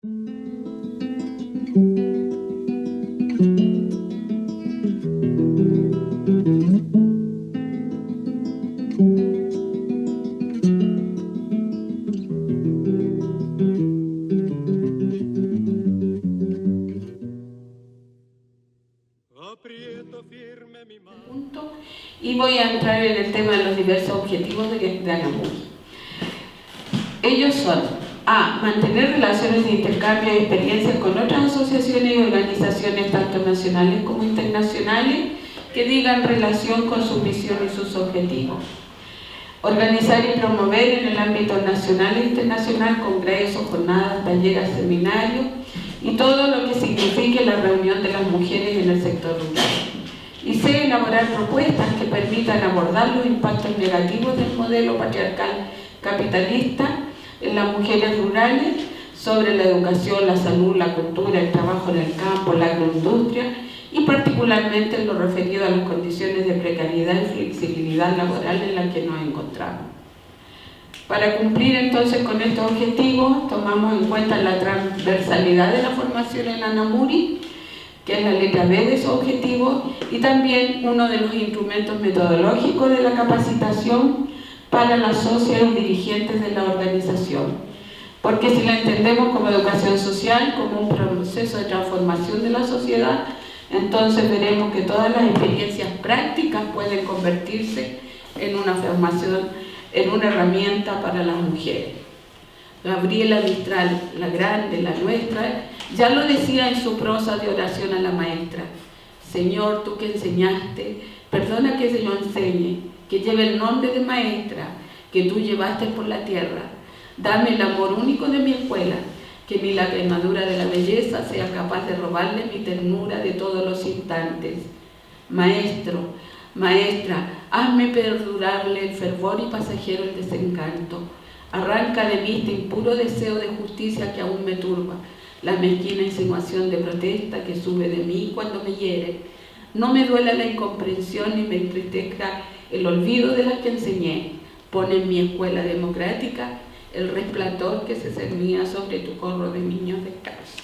Y voy a entrar en el tema de los diversos objetivos de Anamuri. Ellos son: A. Mantener relaciones de intercambio y experiencias con otras asociaciones y organizaciones tanto nacionales como internacionales que digan relación con su misión y sus objetivos. Organizar y promover en el ámbito nacional e internacional congresos, jornadas, talleres, seminarios y todo lo que signifique la reunión de las mujeres en el sector rural. Y C. Elaborar propuestas que permitan abordar los impactos negativos del modelo patriarcal capitalista en las mujeres rurales sobre la educación, la salud, la cultura, el trabajo en el campo, la agroindustria y particularmente en lo referido a las condiciones de precariedad y flexibilidad laboral en las que nos encontramos. Para cumplir entonces con estos objetivos, tomamos en cuenta la transversalidad de la formación en Anamuri, que es la letra B de esos objetivos, y también uno de los instrumentos metodológicos de la capacitación para las socias y dirigentes de la organización. Porque si la entendemos como educación social, como un proceso de transformación de la sociedad, entonces veremos que todas las experiencias prácticas pueden convertirse en una formación, en una herramienta para las mujeres. Gabriela Mistral, la grande, la nuestra, ya lo decía en su prosa de oración a la maestra: Señor, tú que enseñaste, perdona que yo enseñe, que lleve el nombre de maestra que tú llevaste por la tierra. Dame el amor único de mi escuela, que ni la quemadura de la belleza sea capaz de robarle mi ternura de todos los instantes. Maestro, maestra, hazme perdurable el fervor y pasajero el desencanto. Arranca de mí este impuro deseo de justicia que aún me turba, la mezquina insinuación de protesta que sube de mí cuando me hiere. No me duela la incomprensión ni me entristezca el olvido de las que enseñé. Pone en mi escuela democrática el resplandor que se cernía sobre tu corro de niños descalzos.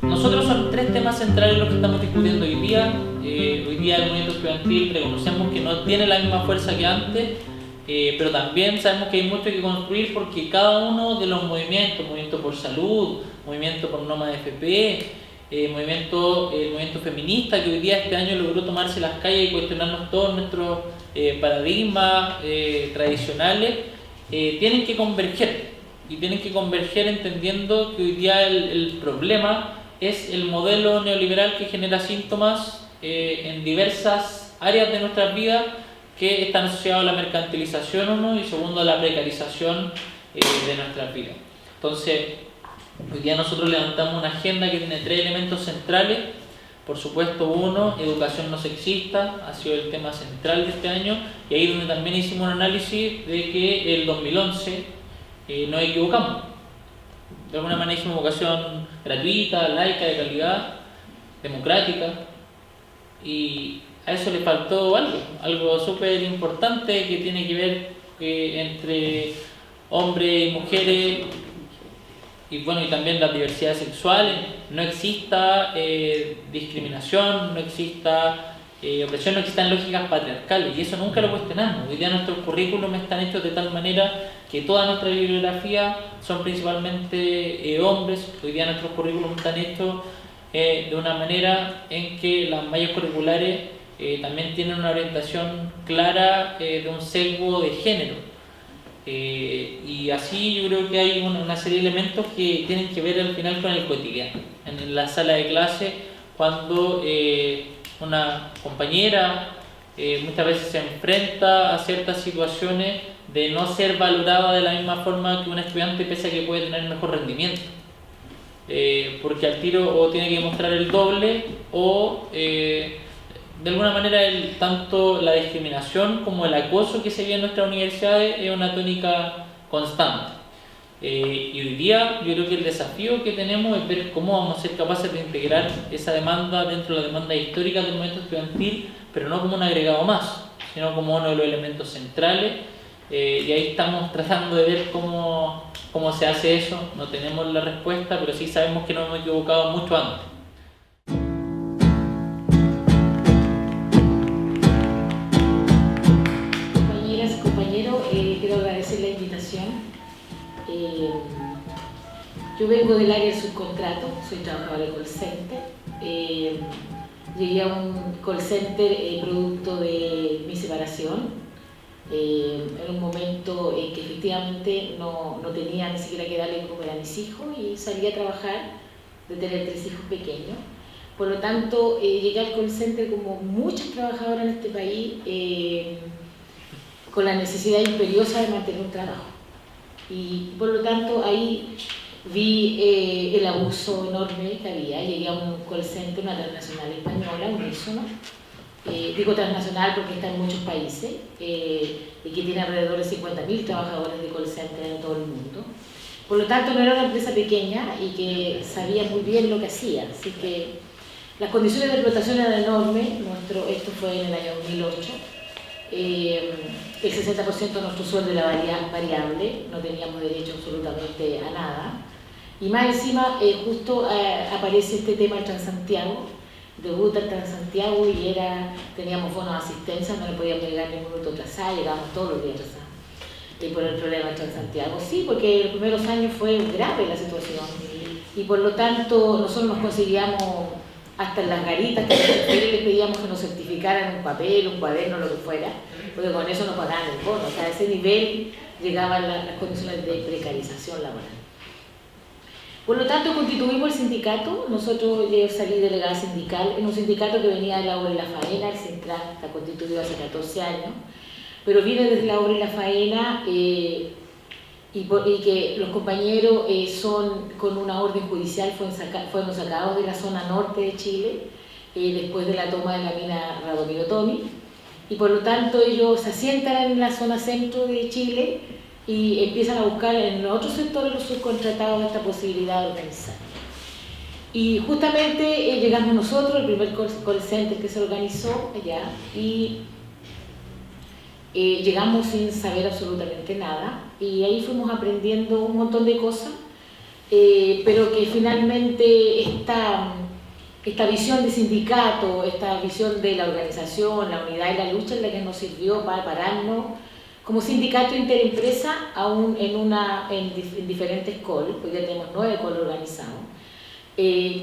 Nosotros son tres temas centrales los que estamos discutiendo hoy día. Hoy día el movimiento estudiantil reconocemos que no tiene la misma fuerza que antes, pero también sabemos que hay mucho que construir porque cada uno de los movimientos, movimiento por salud, movimiento por normas de FP, movimiento feminista que hoy día este año logró tomarse las calles y cuestionarnos todos nuestros paradigmas tradicionales, tienen que converger. Y tienen que converger entendiendo que hoy día el problema es el modelo neoliberal que genera síntomas en diversas áreas de nuestras vidas que están asociados a la mercantilización, uno, y segundo, a la precarización de nuestras vidas. Entonces, hoy día nosotros levantamos una agenda que tiene tres elementos centrales. Por supuesto, uno, educación no sexista, ha sido el tema central de este año, y ahí donde también hicimos un análisis de que el 2011 nos equivocamos. De alguna manera hicimos educación gratuita, laica, de calidad, democrática, y a eso le faltó algo súper importante que tiene que ver entre hombres y mujeres, y bueno, y también las diversidades sexuales, no exista discriminación, no exista opresión, no existan lógicas patriarcales, y eso nunca lo cuestionamos. Hoy día nuestros currículums están hechos de tal manera que toda nuestra bibliografía son principalmente hombres. Hoy día nuestros currículums están hechos de una manera en que las mallas curriculares también tienen una orientación clara de un sesgo de género. Y así yo creo que hay una serie de elementos que tienen que ver al final con el cotidiano. En la sala de clase, cuando una compañera muchas veces se enfrenta a ciertas situaciones de no ser valorada de la misma forma que un estudiante, pese a que puede tener mejor rendimiento, porque al tiro o tiene que mostrar el doble o de alguna manera tanto la discriminación como el acoso que se ve en nuestras universidades es una tónica constante. Y hoy día yo creo que el desafío que tenemos es ver cómo vamos a ser capaces de integrar esa demanda dentro de la demanda histórica del movimiento estudiantil, pero no como un agregado más, sino como uno de los elementos centrales y ahí estamos tratando de ver cómo se hace eso. No tenemos la respuesta, pero sí sabemos que nos hemos equivocado mucho antes. Compañeras y compañeros, quiero agradecer la invitación. Yo vengo del área de subcontrato, soy trabajadora de call center. Llegué a un call center producto de mi separación. En un momento en que efectivamente no tenía ni siquiera que darle de comer a mis hijos y salí a trabajar de tener 3 hijos pequeños. Por lo tanto, llegué al call center como muchas trabajadoras en este país, con la necesidad imperiosa de mantener un trabajo. Y por lo tanto ahí vi el abuso enorme que había. Llegué a un call center, una transnacional española, unísono. Digo transnacional porque está en muchos países y que tiene alrededor de 50.000 trabajadores de call center en todo el mundo. Por lo tanto, no era una empresa pequeña y que sabía muy bien lo que hacía. Así que las condiciones de explotación eran enormes. Esto fue en el año 2008. El 60% de nuestro sueldo era variable, no teníamos derecho absolutamente a nada. Y más encima, justo aparece este tema del Transantiago. Debuta el Transantiago y teníamos bonos de asistencia, no le podíamos llegar ni un minuto atrasado, llegábamos todos los días atrasados. Y por el problema del Transantiago, sí, porque los primeros años fue grave la situación. Y por lo tanto, nosotros nos conseguíamos hasta en las garitas que les pedíamos que nos certificaran un papel, un cuaderno, lo que fuera, porque con eso nos pagaban el bono. O sea, a ese nivel llegaban las condiciones de precarización laboral. Por lo tanto, constituimos el sindicato. Yo salí delegada sindical en un sindicato que venía de la obra y la faena. El Central está constituido hace 14 años, pero viene desde la obra y la faena y que los compañeros son con una orden judicial, fueron sacados de la zona norte de Chile después de la toma de la mina Radomiro Tomi, y por lo tanto ellos se asientan en la zona centro de Chile y empiezan a buscar en los otros sectores los subcontratados esta posibilidad de organizar. Y justamente llegamos nosotros, el primer call center que se organizó allá, y llegamos sin saber absolutamente nada, y ahí fuimos aprendiendo un montón de cosas, pero que finalmente esta visión de sindicato, esta visión de la organización, la unidad y la lucha es la que nos sirvió para pararnos como sindicato interempresa aún en diferentes calls, porque ya tenemos 9 calls organizados,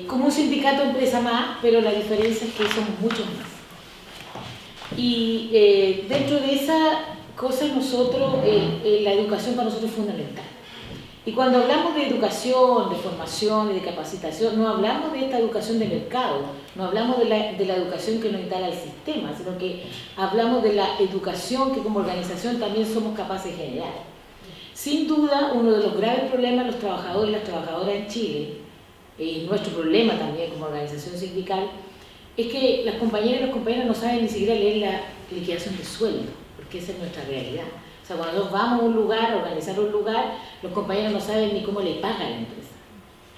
como un sindicato empresa más, pero la diferencia es que somos muchos más. Y dentro de esa cosa nosotros, la educación para nosotros es fundamental. Y cuando hablamos de educación, de formación y de capacitación, no hablamos de esta educación de mercado, no hablamos de la educación que nos instala el sistema, sino que hablamos de la educación que como organización también somos capaces de generar. Sin duda, uno de los graves problemas de los trabajadores y las trabajadoras en Chile, y nuestro problema también como organización sindical, es que las compañeras y los compañeros no saben ni siquiera leer la liquidación de sueldo, porque esa es nuestra realidad. O sea, cuando nosotros vamos a un lugar, a organizar un lugar, los compañeros no saben ni cómo le pagan a la empresa.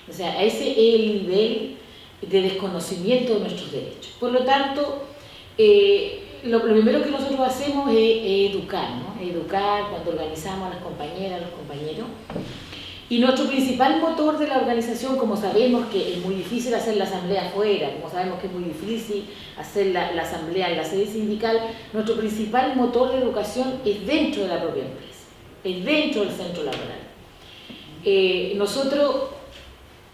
O sea, ese es el nivel de desconocimiento de nuestros derechos. Por lo tanto, lo primero que nosotros hacemos es educar, ¿no? Educar cuando organizamos a las compañeras, a los compañeros. Y nuestro principal motor de la organización, como sabemos que es muy difícil hacer la asamblea afuera, como sabemos que es muy difícil hacer la asamblea en la sede sindical, nuestro principal motor de educación es dentro de la propia empresa, es dentro del centro laboral. Nosotros,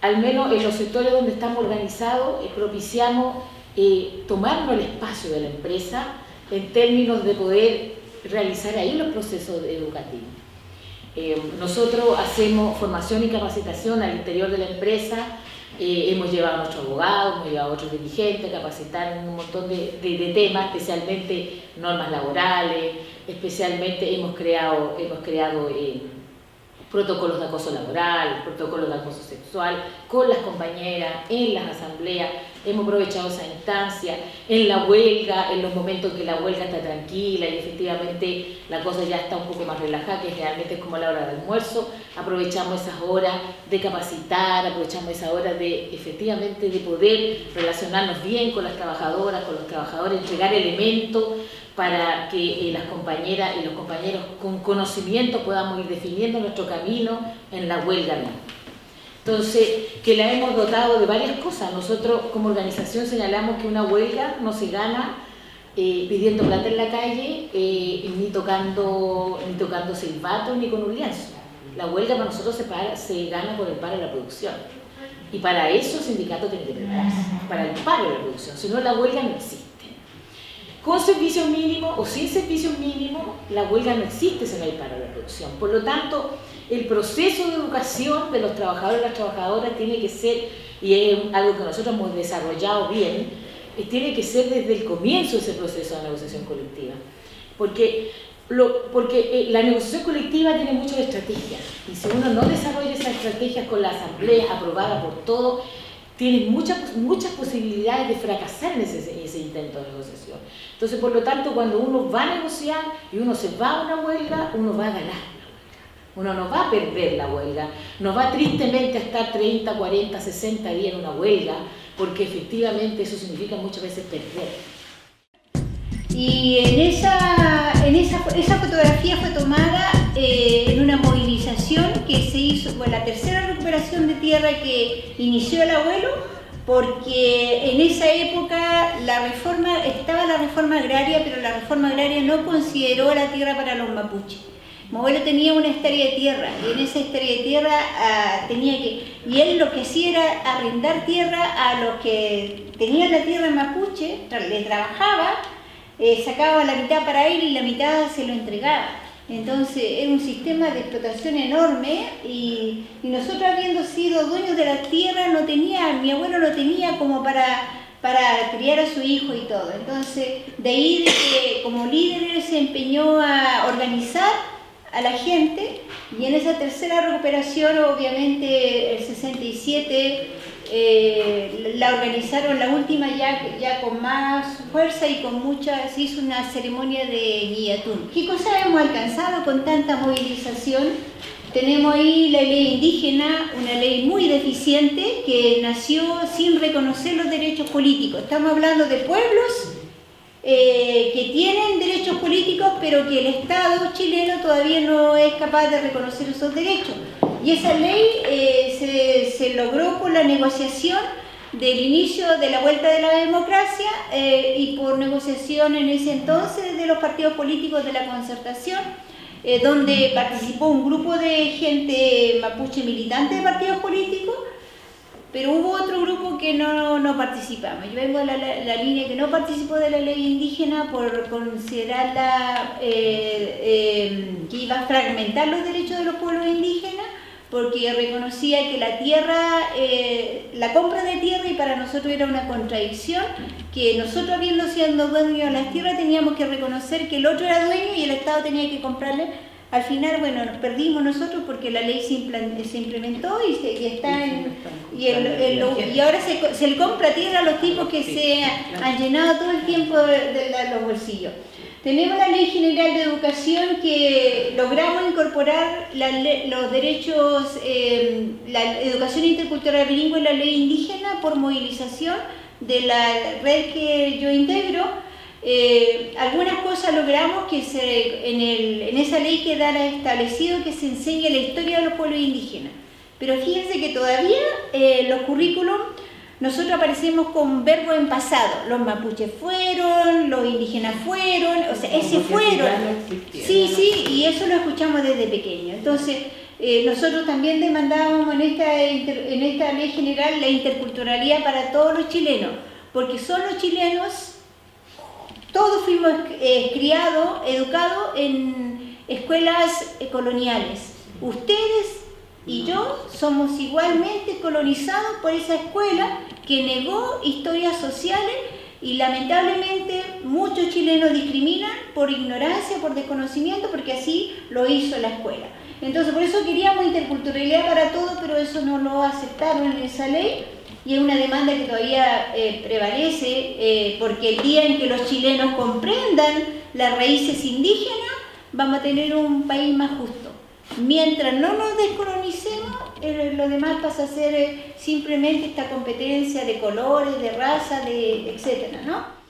al menos en los sectores donde estamos organizados, propiciamos tomarnos el espacio de la empresa en términos de poder realizar ahí los procesos educativos. Nosotros hacemos formación y capacitación al interior de la empresa, hemos llevado a nuestros abogados, hemos llevado a otros dirigentes a capacitar en un montón de temas, especialmente normas laborales, especialmente hemos creado protocolos de acoso laboral, protocolos de acoso sexual con las compañeras en las asambleas, hemos aprovechado esa instancia, en la huelga, en los momentos en que la huelga está tranquila y efectivamente la cosa ya está un poco más relajada, que generalmente es como la hora de almuerzo, aprovechamos esas horas de capacitar, aprovechamos esas horas de efectivamente de poder relacionarnos bien con las trabajadoras, con los trabajadores, entregar elementos para que las compañeras y los compañeros con conocimiento podamos ir definiendo nuestro camino en la huelga misma. Entonces, que la hemos dotado de varias cosas. Nosotros como organización señalamos que una huelga no se gana pidiendo plata en la calle, ni tocando silbato, ni con un lienzo. La huelga para nosotros se gana por el paro de la producción. Y para eso el sindicato tiene que prepararse, para el paro de la producción. Si no, la huelga no existe. Con servicios mínimos o sin servicios mínimos, la huelga no existe si no hay paro de la producción. Por lo tanto, el proceso de educación de los trabajadores y las trabajadoras tiene que ser, y es algo que nosotros hemos desarrollado bien, tiene que ser desde el comienzo ese proceso de negociación colectiva. Porque la negociación colectiva tiene muchas estrategias, y si uno no desarrolla esas estrategias con la asamblea aprobada por todos, tiene muchas posibilidades de fracasar en ese intento de negociación. Entonces, por lo tanto, cuando uno va a negociar y uno se va a una huelga, uno va a ganar. Uno no va a perder la huelga, no va tristemente a estar 30, 40, 60 días en una huelga, porque efectivamente eso significa muchas veces perder. Y esa fotografía fue tomada en una movilización que se hizo con la tercera recuperación de tierra que inició el abuelo, porque en esa época estaba la reforma agraria, pero la reforma agraria no consideró la tierra para los mapuches. Mi abuelo tenía una hectárea de tierra y en esa hectárea de tierra y él lo que hacía era arrendar tierra a los que tenían la tierra en mapuche, le trabajaba, sacaba la mitad para él y la mitad se lo entregaba. Entonces era un sistema de explotación enorme y nosotros, habiendo sido dueños de la tierra, mi abuelo no tenía como para criar a su hijo y todo. Entonces, de ahí de que como líder él se empeñó a organizar a la gente, y en esa tercera recuperación, obviamente el 67, la organizaron, la última ya con más fuerza y se hizo una ceremonia de guillatún. ¿Qué cosas hemos alcanzado con tanta movilización? Tenemos ahí la ley indígena, una ley muy deficiente que nació sin reconocer los derechos políticos. Estamos hablando de pueblos que tienen derechos políticos, pero que el Estado chileno todavía no es capaz de reconocer esos derechos. Y esa ley se logró por la negociación del inicio de la vuelta de la democracia y por negociación en ese entonces de los partidos políticos de la concertación, donde participó un grupo de gente mapuche militante de partidos políticos, pero hubo otro grupo que no participamos. Yo vengo de la línea que no participó de la ley indígena por considerarla que iba a fragmentar los derechos de los pueblos indígenas, porque reconocía que la tierra, la compra de tierra, y para nosotros era una contradicción, que nosotros siendo dueños de las tierras teníamos que reconocer que el otro era dueño y el Estado tenía que comprarle. Al final, bueno, nos perdimos nosotros porque la ley se implementó y ahora se le compra tierra a los tipos que se han llenado todo el tiempo de los bolsillos. Tenemos la Ley General de Educación, que logramos incorporar los derechos, la educación intercultural bilingüe en la ley indígena por movilización de la red que yo integro. Algunas cosas logramos que en esa ley quedara establecido que se enseñe la historia de los pueblos indígenas. Pero fíjense que todavía los currículums nosotros aparecemos con verbos en pasado. Los mapuches fueron, los indígenas fueron, o sea, ese fueron. Sí, y eso lo escuchamos desde pequeño. Entonces, nosotros también demandábamos en esta ley general la interculturalidad para todos los chilenos, porque son los chilenos. Todos fuimos criados, educados en escuelas coloniales. Ustedes y yo somos igualmente colonizados por esa escuela que negó historias sociales, y lamentablemente muchos chilenos discriminan por ignorancia, por desconocimiento, porque así lo hizo la escuela. Entonces, por eso queríamos interculturalidad para todos, pero eso no lo aceptaron en esa ley. y es una demanda que todavía prevalece, porque el día en que los chilenos comprendan las raíces indígenas, vamos a tener un país más justo. Mientras no nos descolonicemos, lo demás pasa a ser simplemente esta competencia de colores, de raza, etcétera, ¿no?